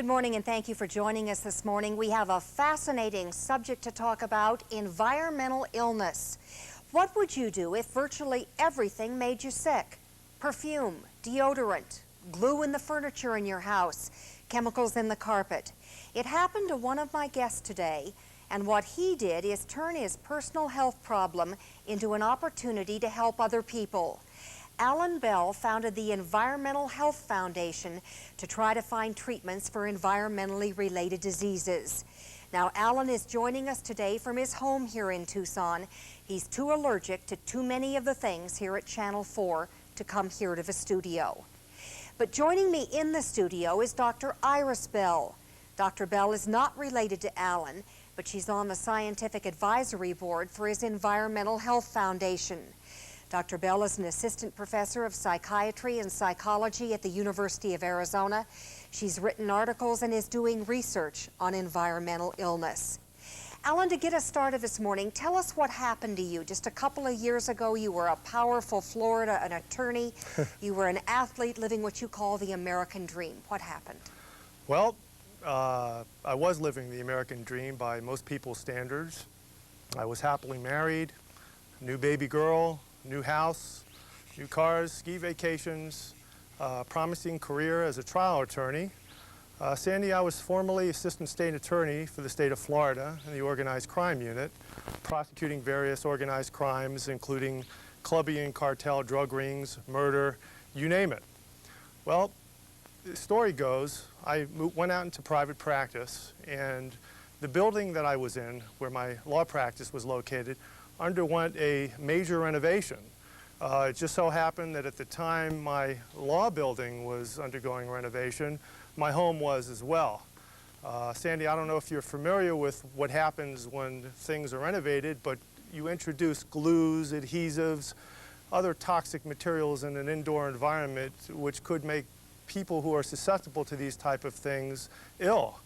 Good morning and thank you for joining us this morning. We have a fascinating subject to talk about: environmental illness. What would you do if virtually everything made you sick? Perfume, deodorant, glue in the furniture in your house, chemicals in the carpet. It happened to one of my guests today, and what he did is turn his personal health problem into an opportunity to help other people. Alan Bell founded the Environmental Health Foundation to try to find treatments for environmentally related diseases. Now, Alan is joining us today from his home here in Tucson. He's too allergic to too many of the things here at Channel 4 to come here to the studio. But joining me in the studio is Dr. Iris Bell. Dr. Bell is not related to Alan, but she's on the Scientific Advisory Board for his Environmental Health Foundation. Dr. Bell is an assistant professor of psychiatry and psychology at the University of Arizona. She's written articles and is doing research on environmental illness. Alan, to get us started this morning, tell us what happened to you. Just a couple of years ago, you were a powerful Florida, an attorney. You were an athlete living what you call the American dream. What happened? Well, I was living the American dream by most people's standards. I was happily married, new baby girl, new house, new cars, ski vacations, promising career as a trial attorney. Sandy, I was formerly assistant state attorney for the state of Florida in the organized crime unit, prosecuting various organized crimes, including clubbing and cartel, drug rings, murder, you name it. Well, the story goes, I went out into private practice, and the building that I was in, where my law practice was located, underwent a major renovation. It just so happened that at the time my law building was undergoing renovation, my home was as well. Sandy, I don't know if you're familiar with what happens when things are renovated, but you introduce glues, adhesives, other toxic materials in an indoor environment which could make people who are susceptible to these type of things ill.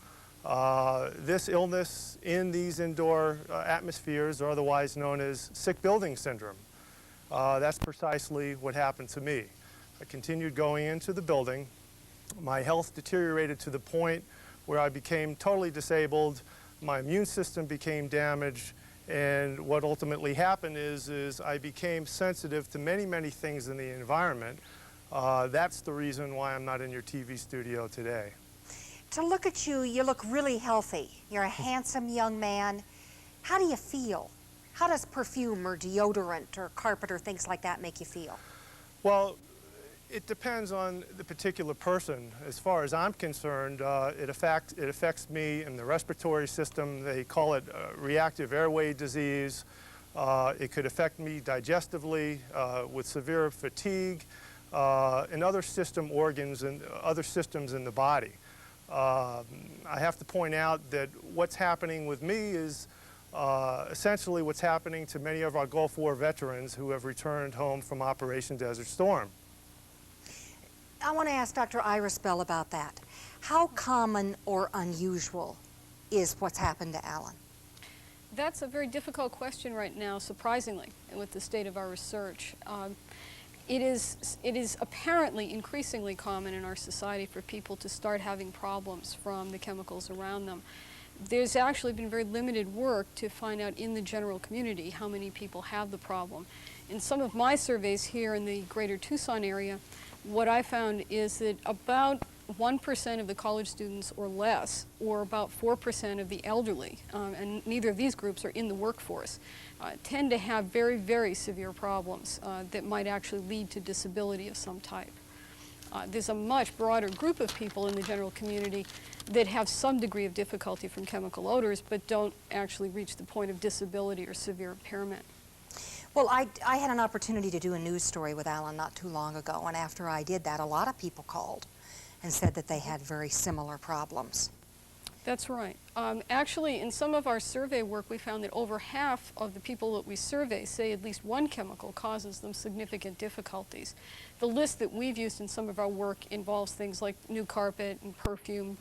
This illness in these indoor atmospheres are otherwise known as sick building syndrome. That's precisely what happened to me. I continued going into the building. My health deteriorated to the point where I became totally disabled. My immune system became damaged, and what ultimately happened is I became sensitive to many, many things in the environment. That's the reason why I'm not in your TV studio today. To look at you, you look really healthy. You're a handsome young man. How do you feel? How does perfume or deodorant or carpet or things like that make you feel? Well, it depends on the particular person. As far as I'm concerned, it affects me in the respiratory system. They call it reactive airway disease. It could affect me digestively with severe fatigue and other system organs and other systems in the body. I have to point out that what's happening with me is essentially what's happening to many of our Gulf War veterans who have returned home from Operation Desert Storm. I want to ask Dr. Iris Bell about that. How common or unusual is what's happened to Alan? That's a very difficult question right now, surprisingly, with the state of our research. It is apparently increasingly common in our society for people to start having problems from the chemicals around them. There's actually been very limited work to find out in the general community how many people have the problem. In some of my surveys here in the greater Tucson area, what I found is that about 1% of the college students or less, or about 4% of the elderly, and neither of these groups are in the workforce, tend to have very, very severe problems that might actually lead to disability of some type. There's a much broader group of people in the general community that have some degree of difficulty from chemical odors, but don't actually reach the point of disability or severe impairment. Well, I had an opportunity to do a news story with Alan not too long ago, and after I did that, a lot of people called and said that they had very similar problems. That's right. Actually, in some of our survey work, we found that over half of the people that we survey say at least one chemical causes them significant difficulties. The list that we've used in some of our work involves things like new carpet and perfume,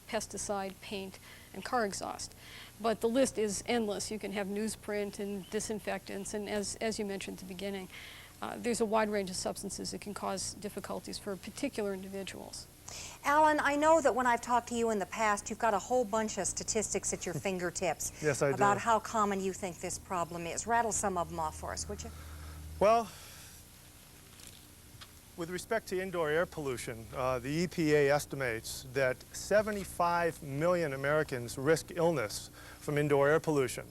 pesticide, paint, and car exhaust. But the list is endless. You can have newsprint and disinfectants, and as you mentioned at the beginning, there's a wide range of substances that can cause difficulties for particular individuals. Alan, I know that when I've talked to you in the past, you've got a whole bunch of statistics at your fingertips. Yes, I do. About how common you think this problem is. Rattle some of them off for us, would you? Well, with respect to indoor air pollution, the EPA estimates that 75 million Americans risk illness from indoor air pollution.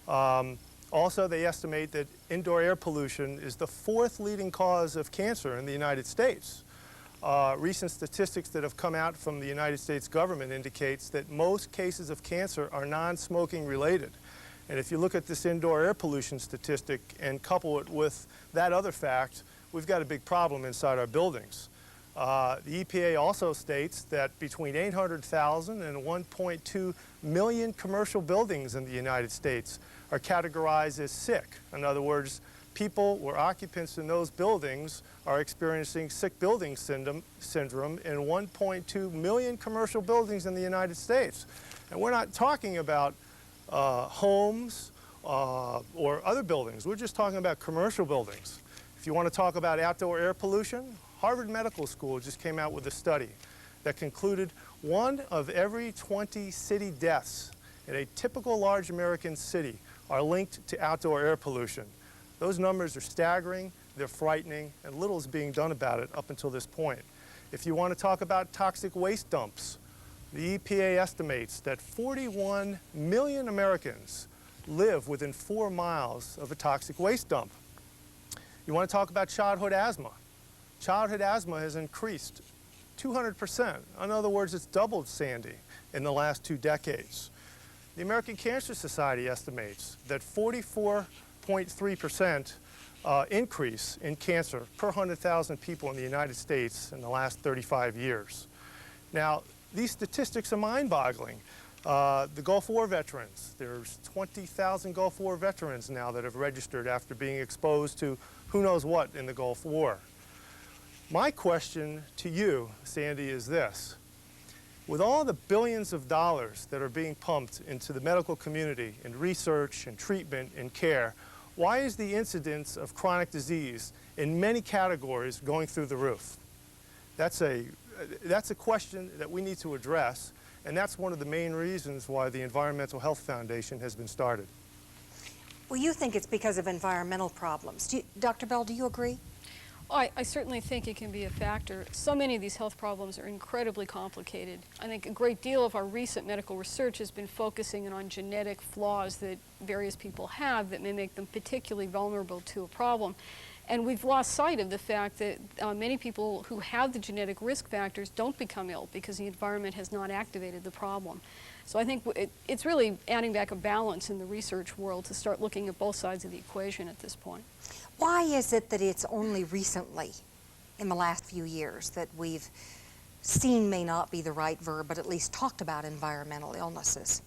Also, they estimate that indoor air pollution is the 4th leading cause of cancer in the United States. Recent statistics that have come out from the United States government indicates that most cases of cancer are non-smoking related. And if you look at this indoor air pollution statistic and couple it with that other fact, we've got a big problem inside our buildings. The EPA also states that between 800,000 and 1.2 million commercial buildings in the United States are categorized as sick. In other words, people or occupants in those buildings are experiencing sick building syndrome in 1.2 million commercial buildings in the United States. And we're not talking about homes or other buildings. We're just talking about commercial buildings. If you want to talk about outdoor air pollution, Harvard Medical School just came out with a study that concluded 1 of every 20 city deaths in a typical large American city are linked to outdoor air pollution. Those numbers are staggering, they're frightening, and little is being done about it up until this point. If you want to talk about toxic waste dumps, the EPA estimates that 41 million Americans live within 4 miles of a toxic waste dump. You want to talk about childhood asthma? Childhood asthma has increased 200%. In other words, it's doubled, Sandy, in the last 2 decades. The American Cancer Society estimates that 44.3% increase in cancer per 100,000 people in the United States in the last 35 years. Now, these statistics are mind-boggling. The Gulf War veterans, there's 20,000 Gulf War veterans now that have registered after being exposed to who knows what in the Gulf War. My question to you, Sandy, is this. With all the billions of dollars that are being pumped into the medical community in research and treatment and care, why is the incidence of chronic disease in many categories going through the roof? That's a question that we need to address, and that's one of the main reasons why the Environmental Health Foundation has been started. Well, you think it's because of environmental problems. Dr. Bell, do you agree? I certainly think it can be a factor. So many of these health problems are incredibly complicated. I think a great deal of our recent medical research has been focusing on genetic flaws that various people have that may make them particularly vulnerable to a problem. And we've lost sight of the fact that many people who have the genetic risk factors don't become ill because the environment has not activated the problem. So I think it's really adding back a balance in the research world to start looking at both sides of the equation at this point. Why is it that it's only recently, in the last few years, that we've seen may not be the right verb, but at least talked about environmental illnesses?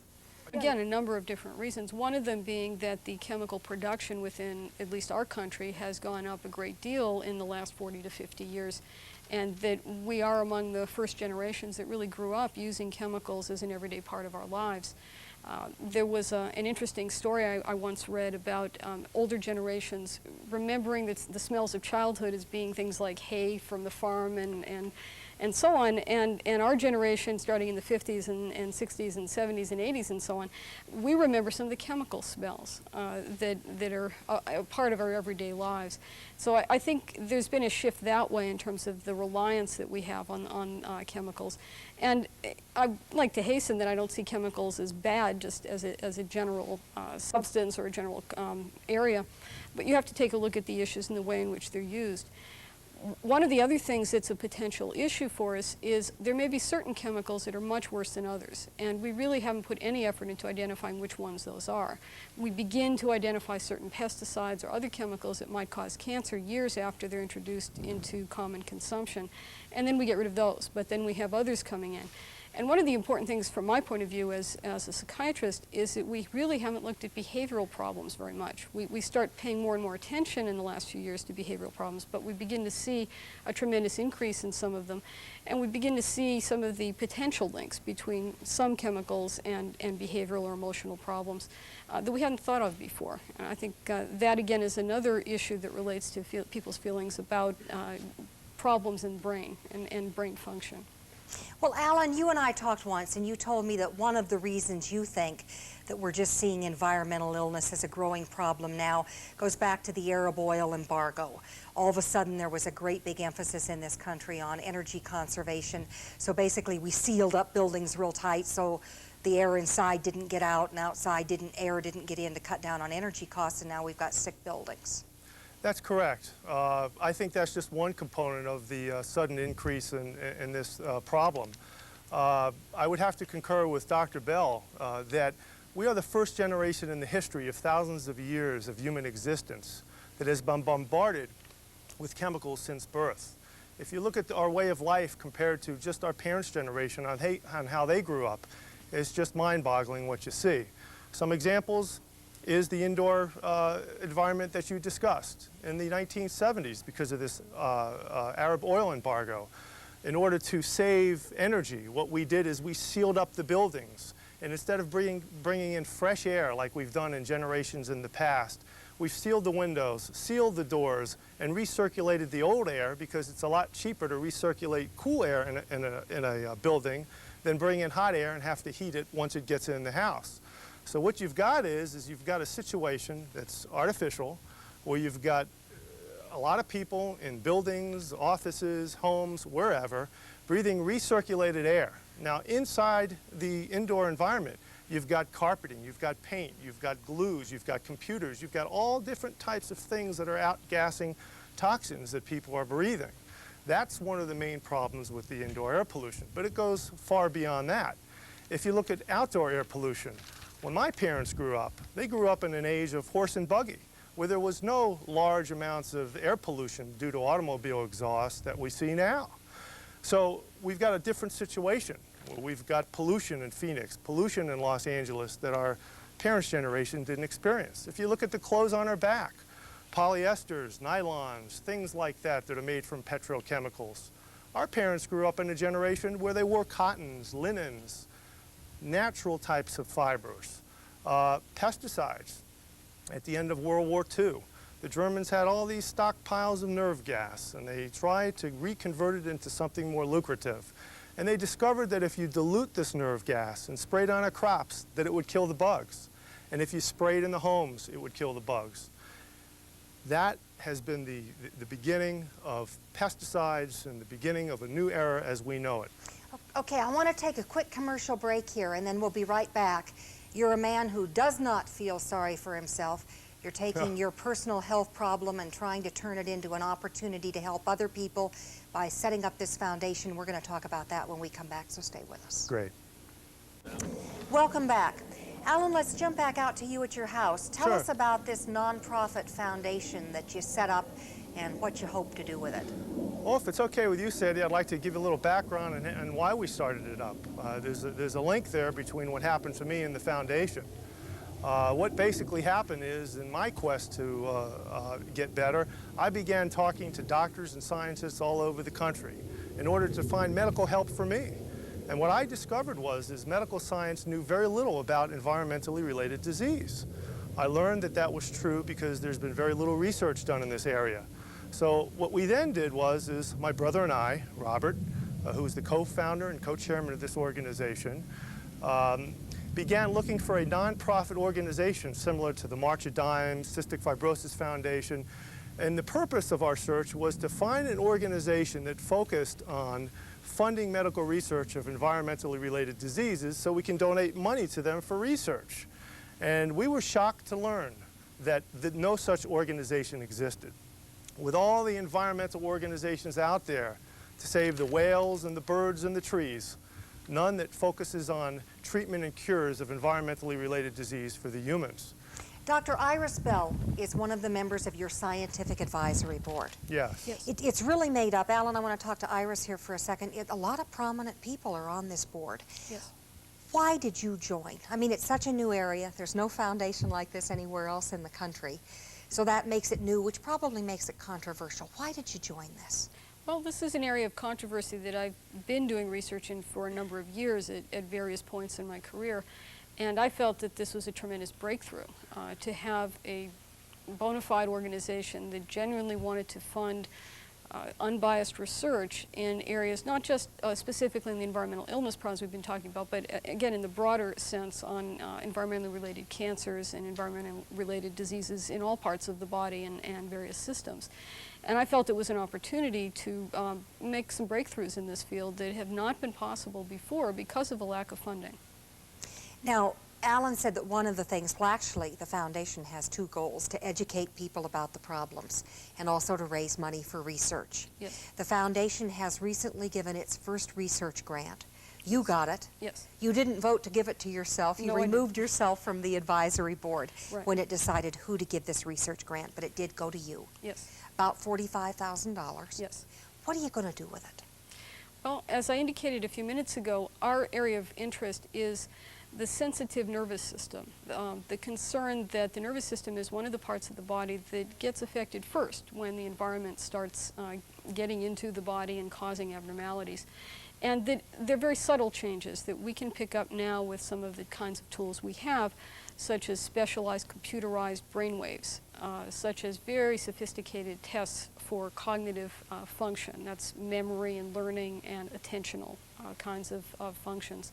Again, a number of different reasons. One of them being that the chemical production within at least our country has gone up a great deal in the last 40 to 50 years, and that we are among the first generations that really grew up using chemicals as an everyday part of our lives. There was an interesting story I once read about older generations remembering the smells of childhood as being things like hay from the farm and so on, and our generation, starting in the 50s and 60s and 70s and 80s and so on, we remember some of the chemical smells that are a part of our everyday lives. So I think there's been a shift that way in terms of the reliance that we have on chemicals. And I'd like to hasten that I don't see chemicals as bad just as a general substance or a general area, but you have to take a look at the issues and the way in which they're used. One of the other things that's a potential issue for us is there may be certain chemicals that are much worse than others, and we really haven't put any effort into identifying which ones those are. We begin to identify certain pesticides or other chemicals that might cause cancer years after they're introduced into common consumption, and then we get rid of those, but then we have others coming in. And one of the important things from my point of view as a psychiatrist is that we really haven't looked at behavioral problems very much. We start paying more and more attention in the last few years to behavioral problems, but we begin to see a tremendous increase in some of them, and we begin to see some of the potential links between some chemicals and behavioral or emotional problems that we hadn't thought of before. And I think that again is another issue that relates to people's feelings about problems in the brain and brain function. Well, Alan, you and I talked once, and you told me that one of the reasons you think that we're just seeing environmental illness as a growing problem now goes back to the Arab oil embargo. All of a sudden, there was a great big emphasis in this country on energy conservation. So basically, we sealed up buildings real tight so the air inside didn't get out and outside air didn't get in to cut down on energy costs, and now we've got sick buildings. That's correct. I think that's just one component of the sudden increase in this problem. I would have to concur with Dr. Bell that we are the first generation in the history of thousands of years of human existence that has been bombarded with chemicals since birth. If you look at our way of life compared to just our parents' generation on how they grew up, it's just mind-boggling what you see. Some examples is the indoor environment that you discussed in the 1970s because of this Arab oil embargo. In order to save energy, what we did is we sealed up the buildings. And instead of bringing in fresh air like we've done in generations in the past, we've sealed the windows, sealed the doors, and recirculated the old air because it's a lot cheaper to recirculate cool air in a building than bring in hot air and have to heat it once it gets in the house. So what you've got is you've got a situation that's artificial where you've got a lot of people in buildings, offices, homes, wherever, breathing recirculated air. Now, inside the indoor environment, you've got carpeting, you've got paint, you've got glues, you've got computers, you've got all different types of things that are outgassing toxins that people are breathing. That's one of the main problems with the indoor air pollution, but it goes far beyond that. If you look at outdoor air pollution, when my parents grew up, they grew up in an age of horse and buggy, where there was no large amounts of air pollution due to automobile exhaust that we see now. So we've got a different situation. We've got pollution in Phoenix, pollution in Los Angeles that our parents' generation didn't experience. If you look at the clothes on our back, polyesters, nylons, things like that that are made from petrochemicals. Our parents grew up in a generation where they wore cottons, linens, natural types of fibers, pesticides. At the end of World War II, the Germans had all these stockpiles of nerve gas, and they tried to reconvert it into something more lucrative. And they discovered that if you dilute this nerve gas and spray it on our crops, that it would kill the bugs. And if you spray it in the homes, it would kill the bugs. That has been the beginning of pesticides and the beginning of a new era as we know it. Okay, I want to take a quick commercial break here, and then we'll be right back. You're a man who does not feel sorry for himself. You're taking your personal health problem and trying to turn it into an opportunity to help other people by setting up this foundation. We're going to talk about that when we come back, so stay with us. Great. Welcome back. Alan, let's jump back out to you at your house. Tell Sure. us about this nonprofit foundation that you set up and what you hope to do with it. Well, if it's okay with you, Sandy, I'd like to give you a little background and why we started it up. There's a link there between what happened to me and the foundation. What basically happened is, in my quest to get better, I began talking to doctors and scientists all over the country in order to find medical help for me. And what I discovered is medical science knew very little about environmentally related disease. I learned that that was true because there's been very little research done in this area. So what we then did is my brother and I, Robert, who is the co-founder and co-chairman of this organization, began looking for a nonprofit organization similar to the March of Dimes, Cystic Fibrosis Foundation. And the purpose of our search was to find an organization that focused on funding medical research of environmentally related diseases so we can donate money to them for research. And we were shocked to learn that no such organization existed. With all the environmental organizations out there to save the whales and the birds and the trees, none that focuses on treatment and cures of environmentally related disease for the humans. Dr. Iris Bell is one of the members of your scientific advisory board. Yes. Yes. It's really made up. Alan, I want to talk to Iris here for a second. A lot of prominent people are on this board. Yes. Why did you join? I mean, it's such a new area. There's no foundation like this anywhere else in the country. So that makes it new, which probably makes it controversial. Why did you join this? Well, this is an area of controversy that I've been doing research in for a number of years at various points in my career. And I felt that this was a tremendous breakthrough to have a bona fide organization that genuinely wanted to fund unbiased research in areas, not just specifically in the environmental illness problems we've been talking about, but again in the broader sense on environmentally related cancers and environmentally related diseases in all parts of the body and various systems. And I felt it was an opportunity to make some breakthroughs in this field that have not been possible before because of a lack of funding. Now, Alan said that one of the things, well actually the foundation has two goals: to educate people about the problems and also to raise money for research. Yes. The foundation has recently given its first research grant. You got it. Yes. You didn't vote to give it to yourself. You No, I didn't. removed yourself from the advisory board Right. when it decided who to give this research grant, but it did go to you. Yes. About $45,000. Yes. What are you going to do with it? Well, as I indicated a few minutes ago, our area of interest is the sensitive nervous system, the concern that the nervous system is one of the parts of the body that gets affected first when the environment starts getting into the body and causing abnormalities. And that they're very subtle changes that we can pick up now with some of the kinds of tools we have, such as specialized computerized brainwaves, such as very sophisticated tests for cognitive function. That's memory and learning and attentional kinds of functions.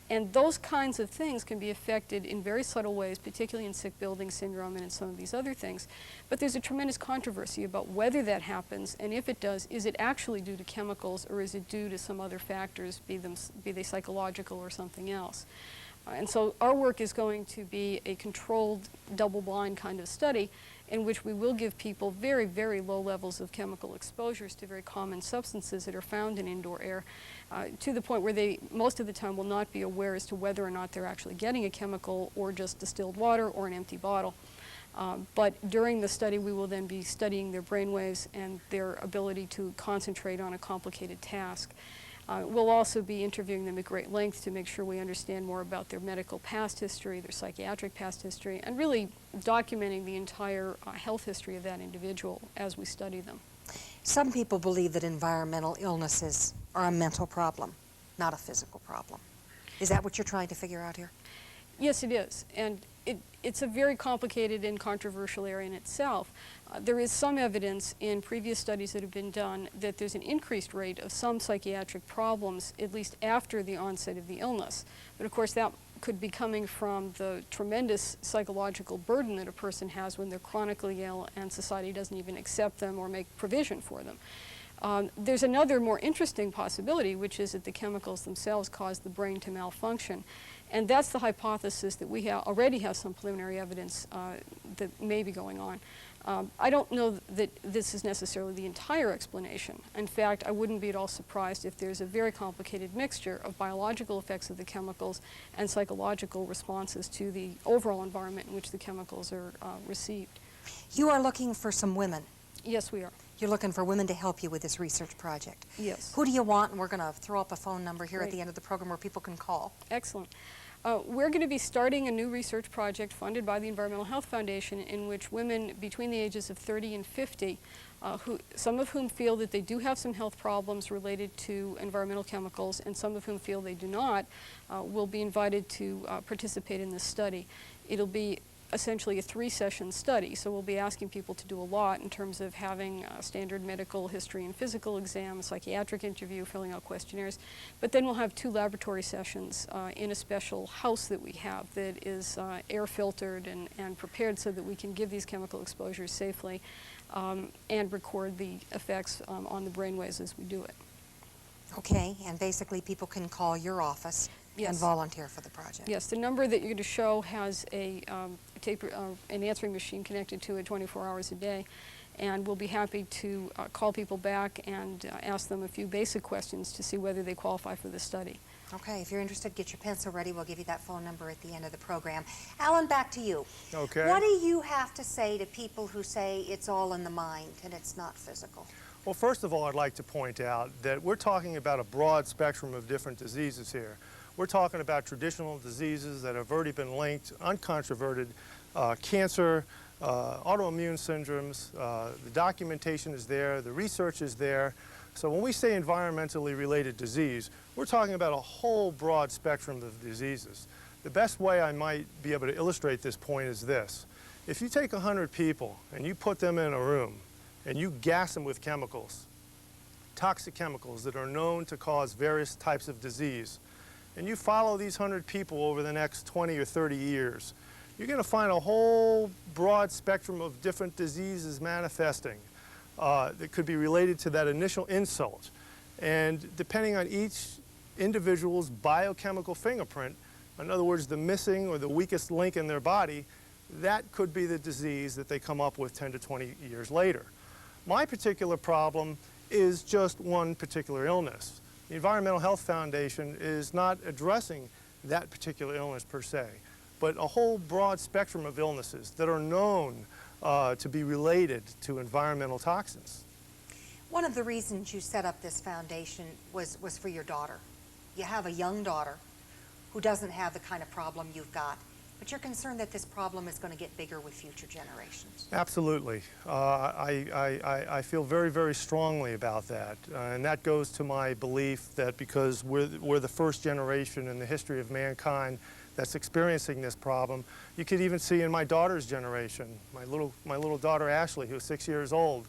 And those kinds of things can be affected in very subtle ways, particularly in sick building syndrome and in some of these other things. But there's a tremendous controversy about whether that happens, and if it does, is it actually due to chemicals or is it due to some other factors, be they psychological or something else. And so our work is going to be a controlled, double-blind kind of study in which we will give people very, very low levels of chemical exposures to very common substances that are found in indoor air, to the point where they, most of the time, will not be aware as to whether or not they're actually getting a chemical or just distilled water or an empty bottle. But during the study, we will then be studying their brainwaves and their ability to concentrate on a complicated task. We'll also be interviewing them at great length to make sure we understand more about their medical past history, their psychiatric past history, and really documenting the entire health history of that individual as we study them. Some people believe that environmental illnesses are a mental problem, not a physical problem. Is that what you're trying to figure out here? Yes, it is. And it's a very complicated and controversial area in itself. There is some evidence in previous studies that have been done that there's an increased rate of some psychiatric problems, at least after the onset of the illness. But of course, that could be coming from the tremendous psychological burden that a person has when they're chronically ill and society doesn't even accept them or make provision for them. There's another more interesting possibility, which is that the chemicals themselves cause the brain to malfunction. And that's the hypothesis that we already have some preliminary evidence that may be going on. I don't know that this is necessarily the entire explanation. In fact, I wouldn't be at all surprised if there's a very complicated mixture of biological effects of the chemicals and psychological responses to the overall environment in which the chemicals are received. You are looking for some women. Yes, we are. You're looking for women to help you with this research project. Yes. Who do you want? And we're going to throw up a phone number here Great. at the end of the program where people can call. Excellent. We're going to be starting a new research project funded by the Environmental Health Foundation in which women between the ages of 30 and 50, some of whom feel that they do have some health problems related to environmental chemicals and some of whom feel they do not, will be invited to participate in this study. It'll be essentially a 3-session study, so we'll be asking people to do a lot in terms of having standard medical history and physical exam, a psychiatric interview, filling out questionnaires, but then we'll have 2 laboratory sessions in a special house that we have that is air filtered and prepared so that we can give these chemical exposures safely and record the effects on the brainwaves as we do it. Okay, and basically people can call your office and Yes. volunteer for the project. Yes, the number that you're going to show has an answering machine connected to it 24 hours a day, and we'll be happy to call people back and ask them a few basic questions to see whether they qualify for the study. Okay, if you're interested, get your pencil ready. We'll give you that phone number at the end of the program. Alan, back to you. Okay. What do you have to say to people who say it's all in the mind and it's not physical? Well, first of all, I'd like to point out that we're talking about a broad spectrum of different diseases here. We're talking about traditional diseases that have already been linked, uncontroverted, cancer, autoimmune syndromes. The documentation is there, the research is there. So when we say environmentally related disease, we're talking about a whole broad spectrum of diseases. The best way I might be able to illustrate this point is this. If you take 100 people and you put them in a room and you gas them with chemicals, toxic chemicals that are known to cause various types of disease, and you follow these 100 people over the next 20 or 30 years, you're going to find a whole broad spectrum of different diseases manifesting that could be related to that initial insult. And depending on each individual's biochemical fingerprint, in other words, the missing or the weakest link in their body, that could be the disease that they come up with 10 to 20 years later. My particular problem is just one particular illness. The Environmental Health Foundation is not addressing that particular illness per se, but a whole broad spectrum of illnesses that are known to be related to environmental toxins. One of the reasons you set up this foundation was for your daughter. You have a young daughter who doesn't have the kind of problem you've got, but you're concerned that this problem is going to get bigger with future generations. Absolutely. I feel very, very strongly about that. And that goes to my belief that because we're the first generation in the history of mankind that's experiencing this problem. You could even see in my daughter's generation, my little daughter Ashley, who's 6 years old,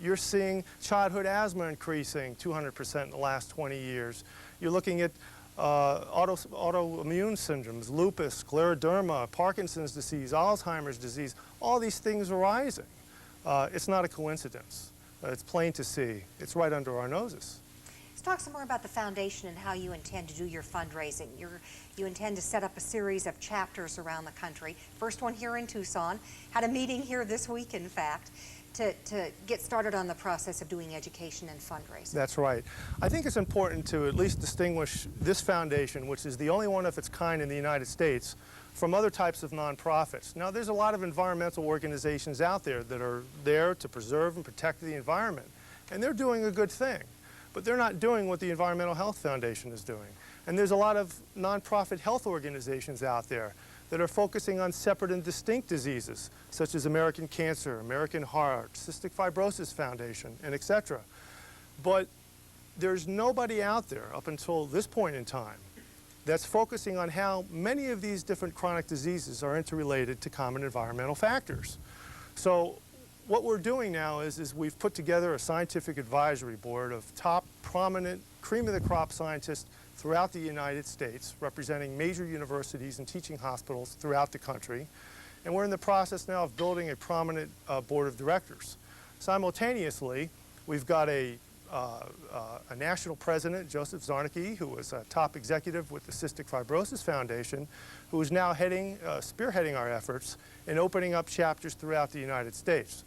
you're seeing childhood asthma increasing 200% in the last 20 years. You're looking at autoimmune syndromes, lupus, scleroderma, Parkinson's disease, Alzheimer's disease, all these things are rising. It's not a coincidence. It's plain to see. It's right under our noses. Let's talk some more about the foundation and how you intend to do your fundraising. You intend to set up a series of chapters around the country. First one here in Tucson. Had a meeting here this week, in fact, to get started on the process of doing education and fundraising. That's right. I think it's important to at least distinguish this foundation, which is the only one of its kind in the United States, from other types of nonprofits. Now, there's a lot of environmental organizations out there that are there to preserve and protect the environment, and they're doing a good thing, but they're not doing what the Environmental Health Foundation is doing. And there's a lot of nonprofit health organizations out there that are focusing on separate and distinct diseases, such as American Cancer, American Heart, Cystic Fibrosis Foundation, and etc. But there's nobody out there up until this point in time that's focusing on how many of these different chronic diseases are interrelated to common environmental factors. So what we're doing now is we've put together a scientific advisory board of top prominent cream of the crop scientists throughout the United States, representing major universities and teaching hospitals throughout the country. And we're in the process now of building a prominent board of directors. Simultaneously, we've got a national president, Joseph Zarnicki, who was a top executive with the Cystic Fibrosis Foundation, who is now spearheading our efforts in opening up chapters throughout the United States.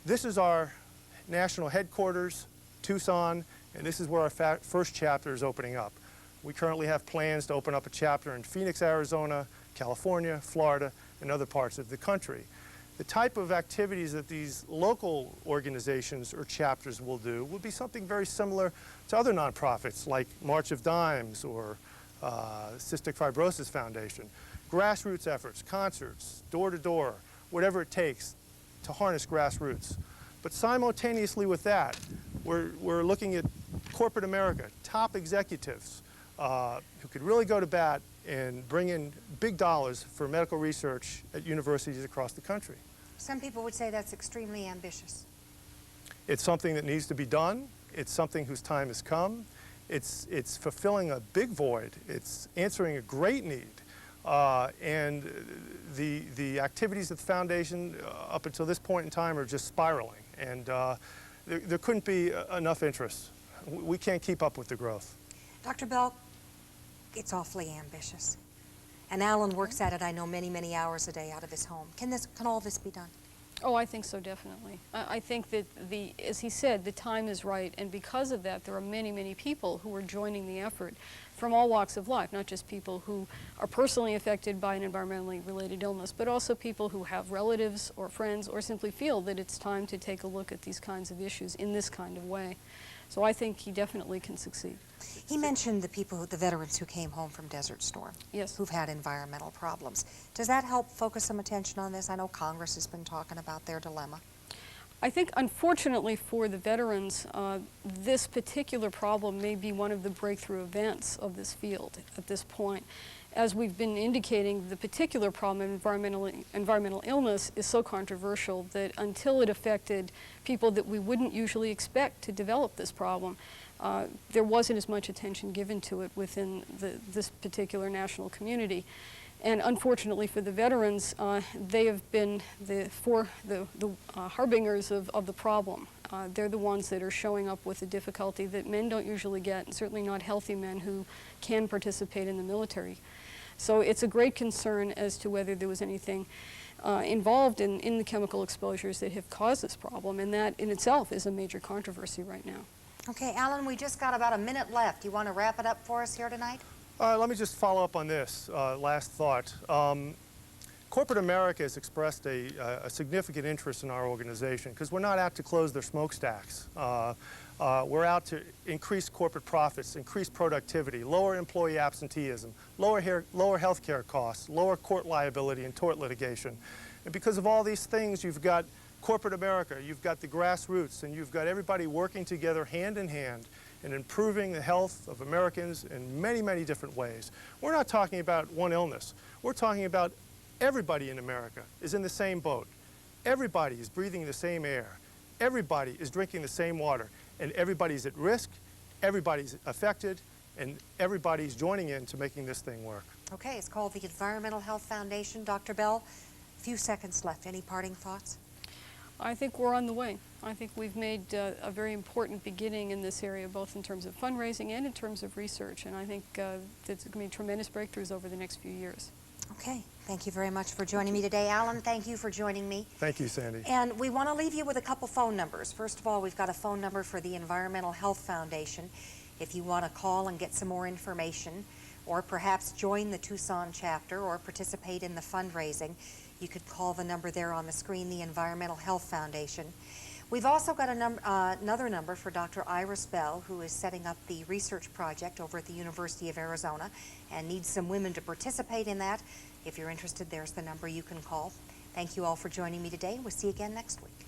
This is our national headquarters, Tucson, and this is where our first chapter is opening up. We currently have plans to open up a chapter in Phoenix, Arizona, California, Florida, and other parts of the country. The type of activities that these local organizations or chapters will do will be something very similar to other nonprofits like March of Dimes or Cystic Fibrosis Foundation. Grassroots efforts, concerts, door-to-door, whatever it takes to harness grassroots. But simultaneously with that, we're looking at corporate America, top executives who could really go to bat and bring in big dollars for medical research at universities across the country. Some people would say that's extremely ambitious. It's something that needs to be done. It's something whose time has come. It's fulfilling a big void. It's answering a great need. And the activities of the foundation up until this point in time are just spiraling. And there couldn't be enough interest. We can't keep up with the growth. Dr. Bell, it's awfully ambitious. And Alan works at it, I know, many, many hours a day out of his home. Can all this be done? Oh, I think so, definitely. I think that, as he said, the time is right, and because of that, there are many, many people who are joining the effort from all walks of life, not just people who are personally affected by an environmentally related illness, but also people who have relatives or friends or simply feel that it's time to take a look at these kinds of issues in this kind of way. So I think he definitely can succeed. He mentioned the veterans who came home from Desert Storm. Yes. Who've had environmental problems. Does that help focus some attention on this? I know Congress has been talking about their dilemma. I think, unfortunately for the veterans, this particular problem may be one of the breakthrough events of this field at this point. As we've been indicating, the particular problem of environmental illness is so controversial that until it affected people that we wouldn't usually expect to develop this problem, there wasn't as much attention given to it within this particular national community. And unfortunately for the veterans, they have been the harbingers of the problem. They're the ones that are showing up with the difficulty that men don't usually get, and certainly not healthy men who can participate in the military. So it's a great concern as to whether there was anything involved in the chemical exposures that have caused this problem, and that in itself is a major controversy right now. Okay, Alan, we just got about a minute left. You want to wrap it up for us here tonight? Let me just follow up on this last thought. Corporate America has expressed a significant interest in our organization because we're not out to close their smokestacks. We're out to increase corporate profits, increase productivity, lower employee absenteeism, lower health care costs, lower court liability and tort litigation. And because of all these things, you've got corporate America, you've got the grassroots, and you've got everybody working together hand in hand and improving the health of Americans in many, many different ways. We're not talking about one illness. We're talking about everybody in America is in the same boat. Everybody is breathing the same air. Everybody is drinking the same water. And everybody's at risk, everybody's affected, and everybody's joining in to making this thing work. Okay, it's called the Environmental Health Foundation. Dr. Bell, a few seconds left. Any parting thoughts? I think we're on the way. I think we've made a very important beginning in this area, both in terms of fundraising and in terms of research, and I think there's going to be tremendous breakthroughs over the next few years. Okay, thank you very much for joining me today. Alan, thank you for joining me. Thank you, Sandy. And we want to leave you with a couple phone numbers. First of all, we've got a phone number for the Environmental Health Foundation. If you want to call and get some more information, or perhaps join the Tucson chapter or participate in the fundraising, you could call the number there on the screen, the Environmental Health Foundation. We've also got another number for Dr. Iris Bell, who is setting up the research project over at the University of Arizona and needs some women to participate in that. If you're interested, there's the number you can call. Thank you all for joining me today. We'll see you again next week.